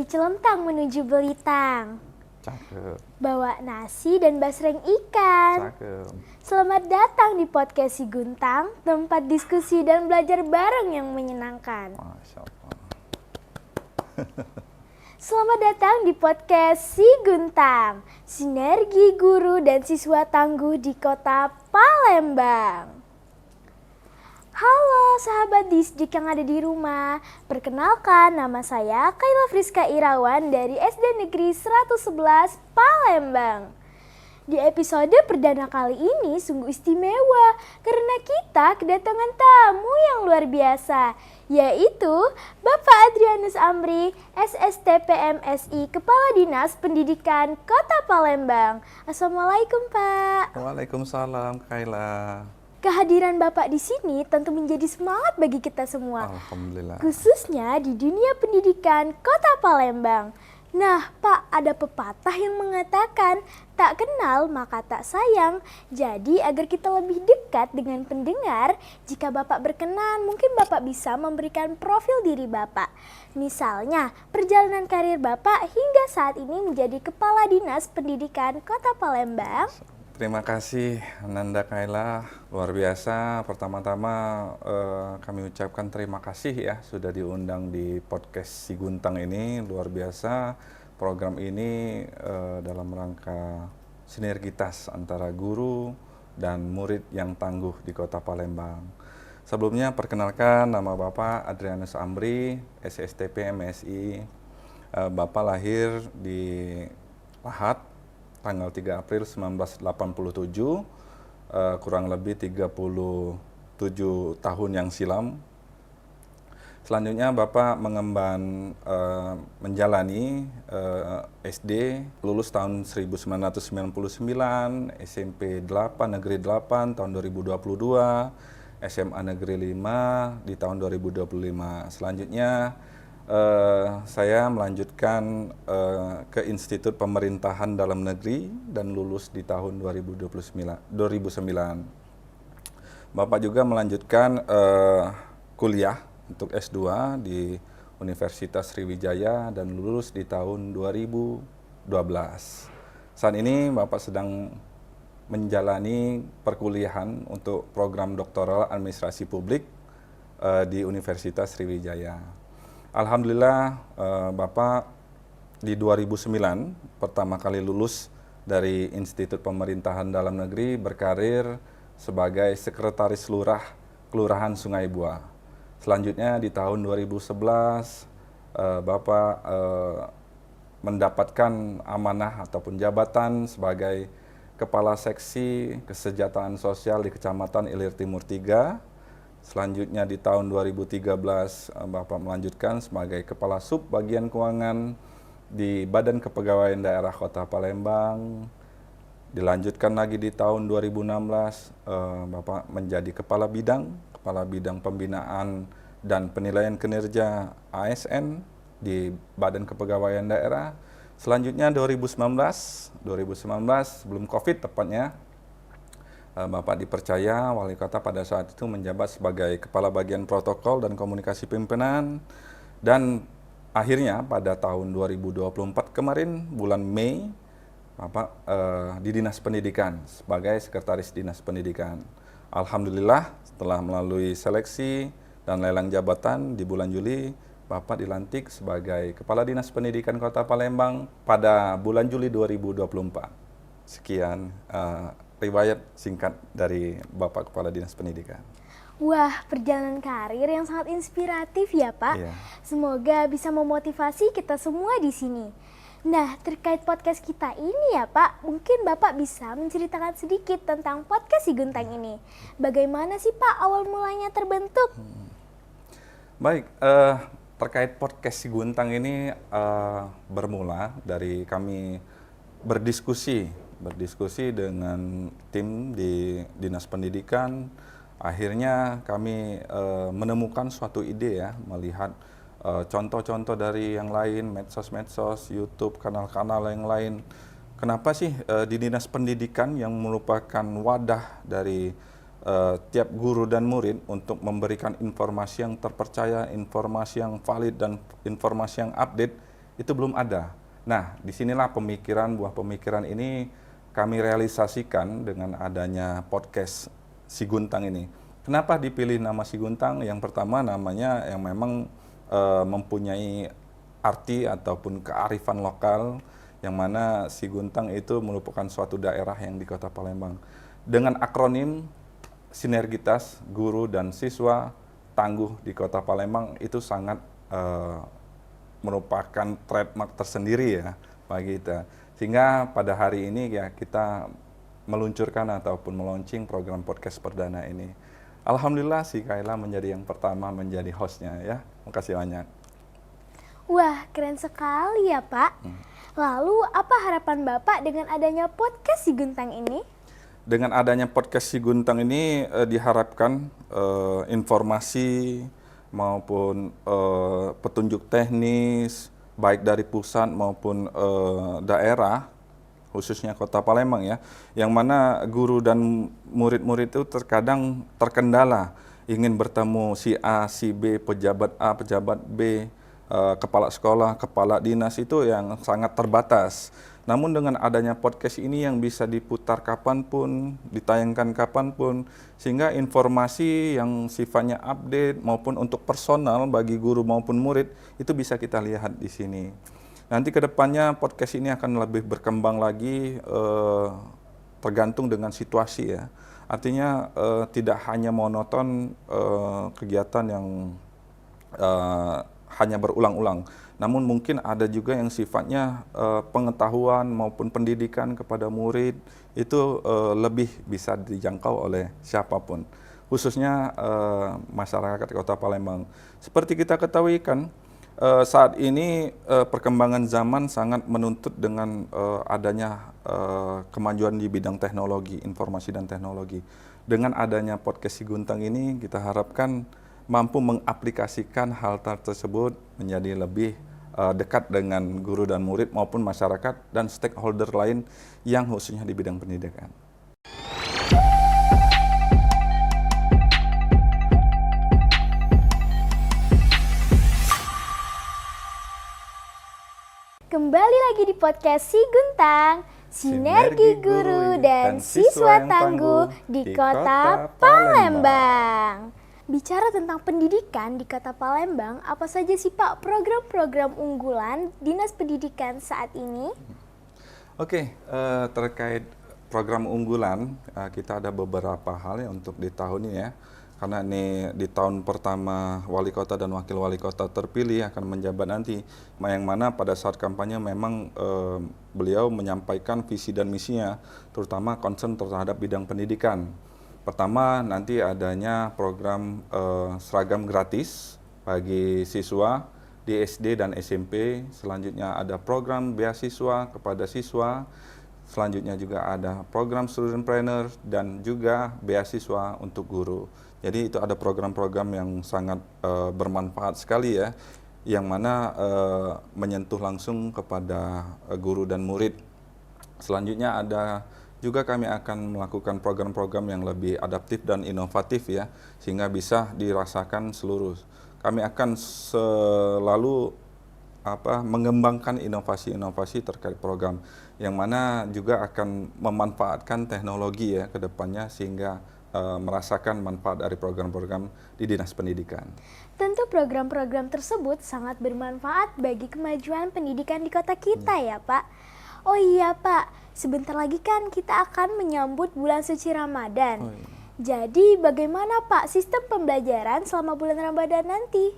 dari Celentang menuju Belitang. Cakep. Bawa nasi dan basreng ikan. Cakep. Selamat datang di podcast Si Guntang, tempat diskusi dan belajar bareng yang menyenangkan. Masya Allah. Selamat datang di podcast Si Guntang, sinergi guru dan siswa tangguh di kota Palembang. Halo sahabat Disdik yang ada di rumah, perkenalkan nama saya Kayla Friska Irawan dari SD Negeri 111 Palembang. Di episode perdana kali ini sungguh istimewa karena kita kedatangan tamu yang luar biasa, yaitu Bapak Adrianus Amri, SSTP MSI, Kepala Dinas Pendidikan Kota Palembang. Assalamualaikum Pak. Waalaikumsalam Kayla. Kehadiran Bapak di sini tentu menjadi semangat bagi kita semua, Alhamdulillah. khususnya di dunia pendidikan Kota Palembang. Nah, Pak, ada pepatah yang mengatakan, tak kenal maka tak sayang. Jadi, agar kita lebih dekat dengan pendengar, jika Bapak berkenan, mungkin Bapak bisa memberikan profil diri Bapak. Misalnya, perjalanan karir Bapak hingga saat ini menjadi Kepala Dinas Pendidikan Kota Palembang. Terima kasih Nanda Kayla, luar biasa. Pertama-tama kami ucapkan terima kasih ya sudah diundang di podcast Si Guntang ini, luar biasa. Program ini dalam rangka sinergitas antara guru dan murid yang tangguh di Kota Palembang. Sebelumnya perkenalkan, nama Bapak Adrianus Amri, SSTP MSI. Bapak lahir di Lahat, tanggal 3 April 1987, kurang lebih 37 tahun yang silam. Selanjutnya Bapak mengemban menjalani SD, lulus tahun 1999, SMP 8, Negeri 8 tahun 2022, SMA Negeri 5 di tahun 2025. Selanjutnya saya melanjutkan ke Institut Pemerintahan Dalam Negeri dan lulus di tahun 2009. Bapak juga melanjutkan kuliah untuk S2 di Universitas Sriwijaya dan lulus di tahun 2012. Saat ini Bapak sedang menjalani perkuliahan untuk program doktoral administrasi publik di Universitas Sriwijaya. Alhamdulillah Bapak di 2009 pertama kali lulus dari Institut Pemerintahan Dalam Negeri, berkarir sebagai Sekretaris Lurah Kelurahan Sungai Buah. Selanjutnya di tahun 2011 Bapak mendapatkan amanah ataupun jabatan sebagai Kepala Seksi Kesejahteraan Sosial di Kecamatan Ilir Timur 3. Selanjutnya di tahun 2013 Bapak melanjutkan sebagai Kepala Sub Bagian Keuangan di Badan Kepegawaian Daerah Kota Palembang. Dilanjutkan lagi di tahun 2016 Bapak menjadi Kepala Bidang Pembinaan dan Penilaian Kinerja ASN di Badan Kepegawaian Daerah. Selanjutnya 2019 sebelum Covid tepatnya, Bapak dipercaya Wali Kota pada saat itu menjabat sebagai Kepala Bagian Protokol dan Komunikasi Pimpinan, dan akhirnya pada tahun 2024 kemarin bulan Mei Bapak di Dinas Pendidikan sebagai Sekretaris Dinas Pendidikan. Alhamdulillah setelah melalui seleksi dan lelang jabatan di bulan Juli, Bapak dilantik sebagai Kepala Dinas Pendidikan Kota Palembang pada bulan Juli 2024. Sekian riwayat singkat dari Bapak Kepala Dinas Pendidikan. Wah, perjalanan karir yang sangat inspiratif ya Pak. Iya. Semoga bisa memotivasi kita semua di sini. Nah, terkait podcast kita ini ya Pak, mungkin Bapak bisa menceritakan sedikit tentang podcast Si Guntang ini. Bagaimana sih Pak awal mulanya terbentuk? Baik, terkait podcast Si Guntang ini bermula dari kami berdiskusi dengan tim di Dinas Pendidikan. Akhirnya kami menemukan suatu ide ya, melihat contoh-contoh dari yang lain, medsos, YouTube, kanal-kanal yang lain. Kenapa sih di Dinas Pendidikan yang merupakan wadah dari tiap guru dan murid untuk memberikan informasi yang terpercaya, informasi yang valid, dan informasi yang update, itu belum ada. Nah, disinilah buah pemikiran ini kami realisasikan dengan adanya podcast Si Guntang ini. Kenapa dipilih nama Si Guntang? Yang pertama namanya yang memang mempunyai arti ataupun kearifan lokal, yang mana Si Guntang itu merupakan suatu daerah yang di Kota Palembang. Dengan akronim sinergitas guru dan siswa tangguh di Kota Palembang itu sangat merupakan trademark tersendiri ya bagi kita. Sehingga pada hari ini ya kita meluncurkan ataupun meluncing program podcast perdana ini. Alhamdulillah si Kaila menjadi yang pertama menjadi hostnya ya. Makasih banyak. Wah, keren sekali ya Pak. Lalu apa harapan Bapak dengan adanya podcast Si Guntang ini? Dengan adanya podcast Si Guntang ini diharapkan informasi maupun petunjuk teknis baik dari pusat maupun daerah, khususnya Kota Palembang ya, yang mana guru dan murid-murid itu terkadang terkendala ingin bertemu si A, si B, pejabat A, pejabat B, kepala sekolah, kepala dinas itu yang sangat terbatas. Namun dengan adanya podcast ini yang bisa diputar kapanpun, ditayangkan kapanpun, sehingga informasi yang sifatnya update maupun untuk personal bagi guru maupun murid itu bisa kita lihat di sini. Nanti ke depannya podcast ini akan lebih berkembang lagi tergantung dengan situasi ya. Artinya tidak hanya monoton kegiatan yang hanya berulang-ulang. Namun mungkin ada juga yang sifatnya pengetahuan maupun pendidikan kepada murid itu lebih bisa dijangkau oleh siapapun, khususnya masyarakat Kota Palembang. Seperti kita ketahui kan, saat ini perkembangan zaman sangat menuntut dengan adanya kemajuan di bidang teknologi, informasi dan teknologi. Dengan adanya podcast Si Guntang ini kita harapkan mampu mengaplikasikan hal tersebut menjadi lebih dekat dengan guru dan murid maupun masyarakat dan stakeholder lain yang khususnya di bidang pendidikan. Kembali lagi di podcast Si Guntang, sinergi guru dan siswa tangguh di Kota Palembang. Bicara tentang pendidikan di Kota Palembang, apa saja sih Pak program-program unggulan Dinas Pendidikan saat ini? Oke, terkait program unggulan, kita ada beberapa hal ya untuk di tahun ini ya. Karena ini di tahun pertama wali kota dan wakil wali kota terpilih akan menjabat nanti, yang mana pada saat kampanye memang beliau menyampaikan visi dan misinya, terutama concern terhadap bidang pendidikan. Pertama, nanti adanya program seragam gratis bagi siswa di SD dan SMP. Selanjutnya ada program beasiswa kepada siswa. Selanjutnya juga ada program studentpreneur dan juga beasiswa untuk guru. Jadi itu ada program-program yang sangat bermanfaat sekali ya, yang mana menyentuh langsung kepada guru dan murid. Selanjutnya ada juga kami akan melakukan program-program yang lebih adaptif dan inovatif ya, sehingga bisa dirasakan seluruh. Kami akan selalu mengembangkan inovasi-inovasi terkait program, yang mana juga akan memanfaatkan teknologi ya ke depannya, sehingga merasakan manfaat dari program-program di Dinas Pendidikan. Tentu program-program tersebut sangat bermanfaat bagi kemajuan pendidikan di kota kita ya Pak. Oh iya Pak, sebentar lagi kan kita akan menyambut bulan suci Ramadan. Oh, iya. Jadi bagaimana Pak sistem pembelajaran selama bulan Ramadan nanti?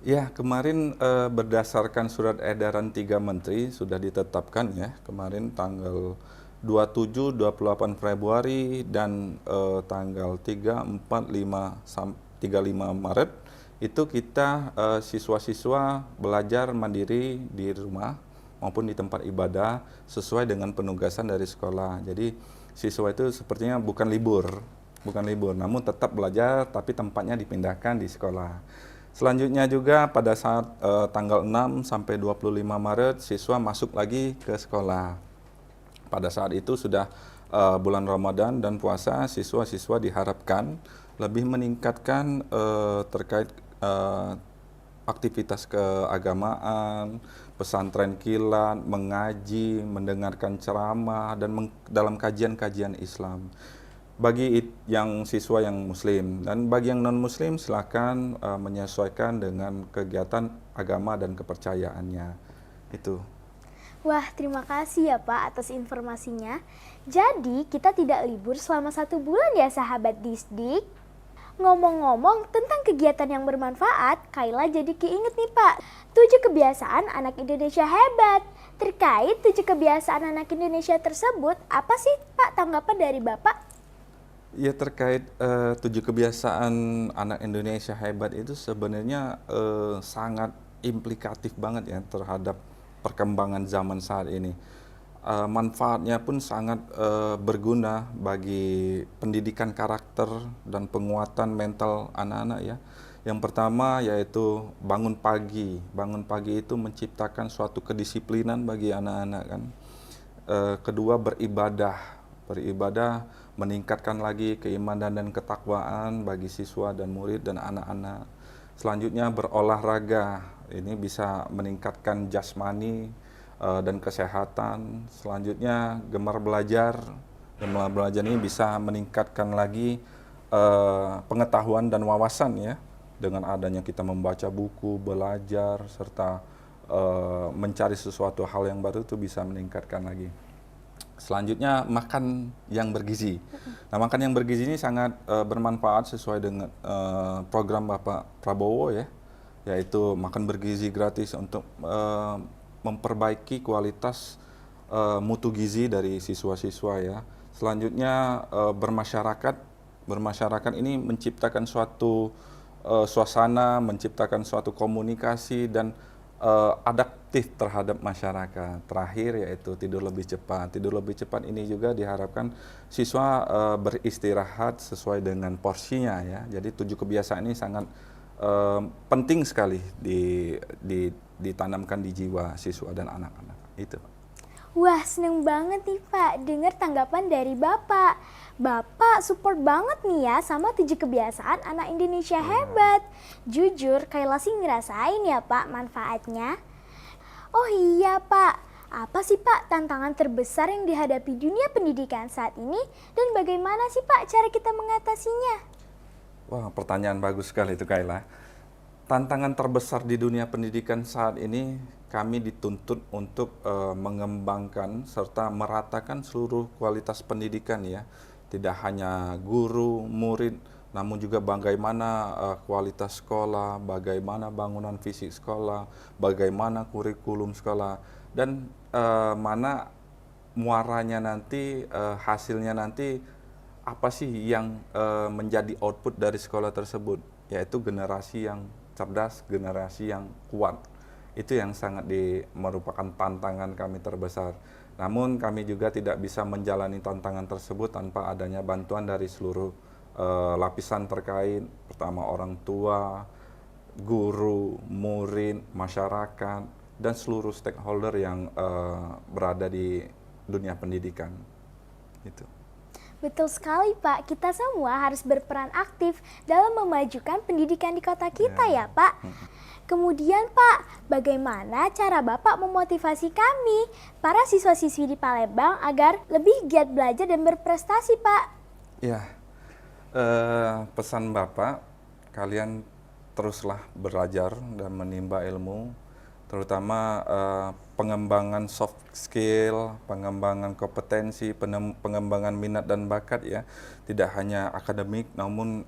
Ya, kemarin berdasarkan surat edaran 3 menteri sudah ditetapkan ya, kemarin tanggal 27, 28 Februari dan tanggal 3, 4, 5, 35 Maret itu kita siswa-siswa belajar mandiri di rumah maupun di tempat ibadah sesuai dengan penugasan dari sekolah. Jadi siswa itu sepertinya bukan libur, namun tetap belajar tapi tempatnya dipindahkan di sekolah. Selanjutnya juga pada saat tanggal 6 sampai 25 Maret siswa masuk lagi ke sekolah. Pada saat itu sudah bulan Ramadan dan puasa, siswa-siswa diharapkan lebih meningkatkan terkait aktivitas keagamaan, pesantren kilat, mengaji, mendengarkan ceramah, dan dalam kajian-kajian Islam. Bagi yang siswa yang muslim, dan bagi yang non-muslim silakan menyesuaikan dengan kegiatan agama dan kepercayaannya. Itu. Wah, terima kasih ya Pak atas informasinya. Jadi, kita tidak libur selama 1 bulan ya sahabat Disdik. Ngomong-ngomong tentang kegiatan yang bermanfaat, Kayla jadi keinget nih Pak, 7 kebiasaan anak Indonesia hebat. Terkait 7 kebiasaan anak Indonesia tersebut, apa sih Pak tanggapan dari Bapak? Ya, terkait 7 kebiasaan anak Indonesia hebat itu sebenarnya sangat implikatif banget ya terhadap perkembangan zaman saat ini. Manfaatnya pun sangat berguna bagi pendidikan karakter dan penguatan mental anak-anak ya. Yang pertama yaitu bangun pagi. Bangun pagi itu menciptakan suatu kedisiplinan bagi anak-anak kan. Kedua beribadah. Beribadah meningkatkan lagi keimanan dan ketakwaan bagi siswa dan murid dan anak-anak. Selanjutnya berolahraga. Ini bisa meningkatkan jasmani dan kesehatan. Selanjutnya gemar belajar. Gemar belajar ini bisa meningkatkan lagi pengetahuan dan wawasan ya. Dengan adanya kita membaca buku, belajar, serta mencari sesuatu hal yang baru itu bisa meningkatkan lagi. Selanjutnya makan yang bergizi. Nah, makan yang bergizi ini sangat bermanfaat sesuai dengan program Bapak Prabowo ya, yaitu makan bergizi gratis untuk memperbaiki kualitas mutu gizi dari siswa-siswa ya. Selanjutnya bermasyarakat. Bermasyarakat ini menciptakan suatu suasana, menciptakan suatu komunikasi dan adaptif terhadap masyarakat. Terakhir yaitu tidur lebih cepat. Tidur lebih cepat ini juga diharapkan siswa beristirahat sesuai dengan porsinya ya. Jadi 7 kebiasaan ini sangat penting sekali ditanamkan di jiwa siswa dan anak-anak. Itu. Wah, seneng banget nih Pak dengar tanggapan dari Bapak. Bapak support banget nih ya sama 7 kebiasaan anak Indonesia hebat. Jujur, Kayla sih ngerasain ya Pak manfaatnya. Oh iya Pak, apa sih Pak tantangan terbesar yang dihadapi dunia pendidikan saat ini? Dan bagaimana sih Pak cara kita mengatasinya? Wah, pertanyaan bagus sekali itu Kayla. Tantangan terbesar di dunia pendidikan saat ini, kami dituntut untuk mengembangkan serta meratakan seluruh kualitas pendidikan ya. Tidak hanya guru, murid, namun juga bagaimana kualitas sekolah, bagaimana bangunan fisik sekolah, bagaimana kurikulum sekolah, dan mana muaranya nanti, hasilnya nanti apa sih yang menjadi output dari sekolah tersebut, yaitu generasi yang cerdas, generasi yang kuat. Itu yang sangat merupakan tantangan kami terbesar. Namun kami juga tidak bisa menjalani tantangan tersebut tanpa adanya bantuan dari seluruh lapisan terkait, pertama orang tua, guru, murid, masyarakat, dan seluruh stakeholder yang berada di dunia pendidikan. Itu. Betul sekali Pak, kita semua harus berperan aktif dalam memajukan pendidikan di kota kita ya Pak. Kemudian Pak, bagaimana cara Bapak memotivasi kami, para siswa-siswi di Palembang agar lebih giat belajar dan berprestasi Pak? Ya, pesan Bapak, kalian teruslah belajar dan menimba ilmu, terutama pengembangan soft skill, pengembangan kompetensi, pengembangan minat dan bakat ya. Tidak hanya akademik, namun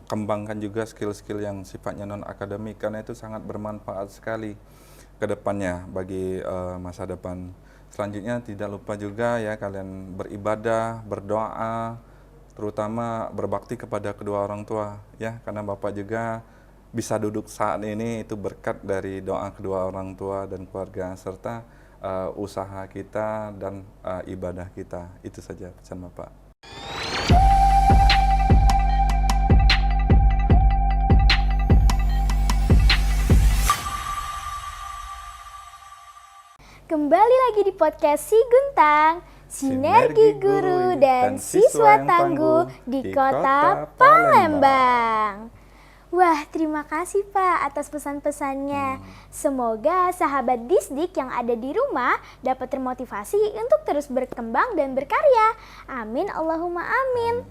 kembangkan juga skill-skill yang sifatnya non-akademik, karena itu sangat bermanfaat sekali ke depannya bagi masa depan. Selanjutnya tidak lupa juga ya kalian beribadah, berdoa, terutama berbakti kepada kedua orang tua ya, karena Bapak juga bisa duduk saat ini itu berkat dari doa kedua orang tua dan keluarga, serta usaha kita dan ibadah kita. Itu saja pesan Bapak. Kembali lagi di podcast Si Guntang, Sinergi Guru dan Siswa Tangguh di Kota Palembang. Wah, terima kasih Pak atas pesan-pesannya. Semoga sahabat Disdik yang ada di rumah dapat termotivasi untuk terus berkembang dan berkarya. Amin, Allahumma amin.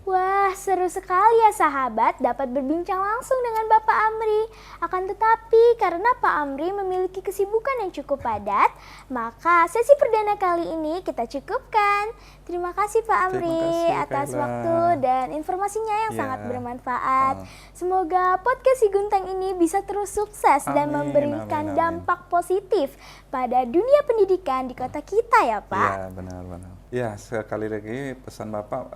Wah, seru sekali ya sahabat dapat berbincang langsung dengan Bapak Amri. Akan tetapi karena Pak Amri memiliki kesibukan yang cukup padat, maka sesi perdana kali ini kita cukupkan. Terima kasih Pak Amri atas Kayla. waktu dan informasinya yang Ya. sangat bermanfaat. Semoga podcast Si Guntang ini bisa terus sukses dan Amin, memberikan amin, amin. dampak positif pada dunia pendidikan di kota kita ya Pak. Iya, benar-benar. Ya, sekali lagi pesan Bapak,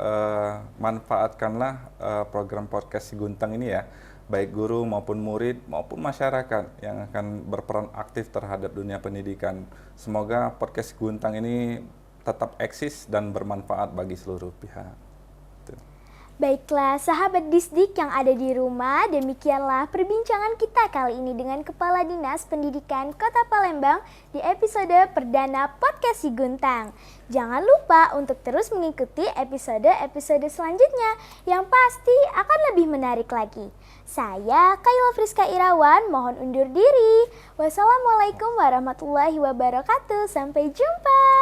manfaatkanlah program podcast Si Guntang ini ya, baik guru maupun murid maupun masyarakat yang akan berperan aktif terhadap dunia pendidikan. Semoga podcast Si Guntang ini tetap eksis dan bermanfaat bagi seluruh pihak. Tuh. Baiklah sahabat Disdik yang ada di rumah, demikianlah perbincangan kita kali ini dengan Kepala Dinas Pendidikan Kota Palembang di episode perdana podcast Si Guntang. Jangan lupa untuk terus mengikuti episode-episode selanjutnya yang pasti akan lebih menarik lagi. Saya Kayla Friska Irawan mohon undur diri. Wassalamualaikum warahmatullahi wabarakatuh. Sampai jumpa.